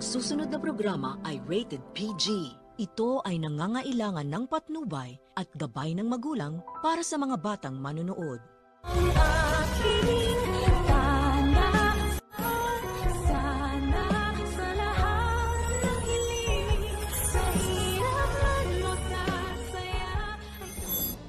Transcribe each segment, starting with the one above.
Ang susunod na programa ay rated PG. Ito ay nangangailangan ng patnubay at gabay ng magulang para sa mga batang manunood. Ang aking tanda, sana sa lahat ng hiling, sa hirap man magkasaya.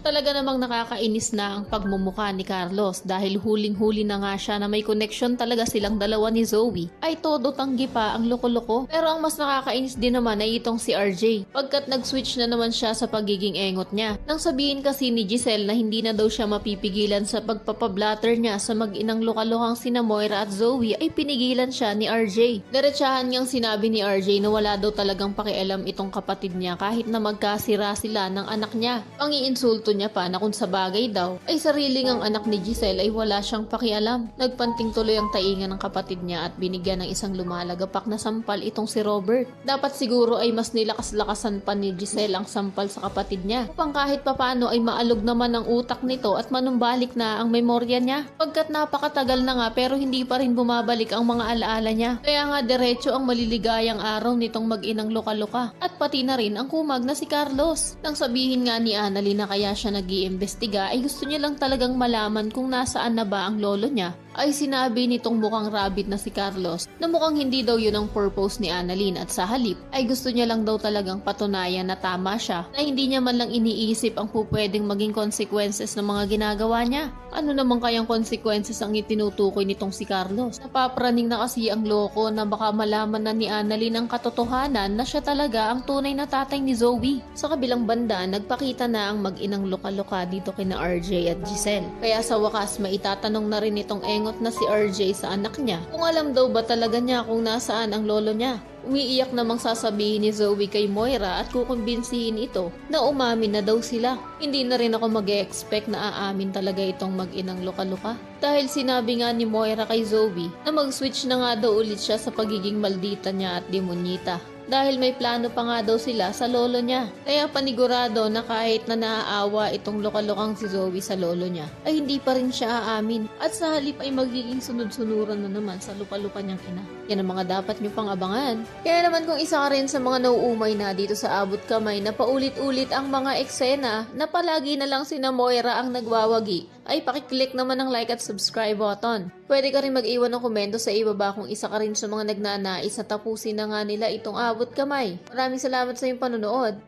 Talaga namang nakakainis na ang pagmumukha ni Carlos dahil huling-huli na nga siya na may connection talaga silang dalawa ni Zoe. Ay todo tanggi pa ang loko-loko. Pero ang mas nakakainis din naman ay itong si RJ. Pagkat nag-switch na naman siya sa pagiging engot niya. Nang sabihin kasi ni Giselle na hindi na daw siya mapipigilan sa pagpapablatter niya sa mag-inang loka-lokang sina Moira at Zoe ay pinigilan siya ni RJ. Diretsahan niyang sinabi ni RJ na wala daw talagang pakialam itong kapatid niya kahit na magkasira sila ng anak niya. Pangiinsulto niya pa na kung sa bagay daw ay sariling ang anak ni Giselle ay wala siyang pakialam. Nagpanting tuloy ang tainga ng kapatid niya at binigyan ng isang lumalagapak na sampal itong si Robert. Dapat siguro ay mas nilakas-lakasan pa ni Giselle ang sampal sa kapatid niya upang kahit papano ay maalog naman ang utak nito at manumbalik na ang memorya niya. Pagkat napakatagal na nga pero hindi pa rin bumabalik ang mga alaala niya. Kaya nga diretso ang maliligayang araw nitong mag-inang loka-loka at pati na rin ang kumag na si Carlos. Nang sabihin nga ni Annalyn na kaya siya nag-iimbestiga ay gusto niya lang talagang malaman kung nasaan na ba ang lolo niya, ay sinabi nitong mukhang rabbit na si Carlos na mukhang hindi daw yun ang purpose ni Annalyn at sa halip ay gusto niya lang daw talagang patunayan na tama siya na hindi niya man lang iniisip ang pupwedeng maging consequences ng mga ginagawa niya. Ano naman kayang consequences ang itinutukoy nitong si Carlos? Napapraning na kasi ang loko na baka malaman na ni Annalyn ang katotohanan na siya talaga ang tunay na tatay ni Zoe. Sa kabilang banda, nagpakita na ang mag-inang loka-loka dito kina RJ at Giselle. Kaya sa wakas maitatanong na rin itong engot na si RJ sa anak niya kung alam daw ba talaga niya kung nasaan ang lolo niya. Umiiyak namang sasabihin ni Zoe kay Moira at kukumbinsihin ito na umamin na daw sila. Hindi na rin ako mag-e-expect na aamin talaga itong mag-inang loka-loka. Dahil sinabi nga ni Moira kay Zoe na mag-switch na nga daw ulit siya sa pagiging maldita niya at demonyita. Dahil may plano pa nga daw sila sa lolo niya. Kaya panigurado na kahit na naaawa itong loka-lokang si Zoe sa lolo niya, ay hindi pa rin siya aamin. At sa halip ay magiging sunod-sunuran na naman sa lupa-lupa niyang ina. Yan ang mga dapat niyo pang abangan. Kaya naman kung isa ka rin sa mga nauumay na dito sa abot kamay na paulit-ulit ang mga eksena na palagi na lang sina Moira ang nagwawagi, ay pakiclick naman ng like at subscribe button. Pwede ka rin mag-iwan ng komento sa ibaba kung isa ka rin sa mga nagnanais na tapusin na nga nila itong abot kamay. Maraming salamat sa iyong panonood.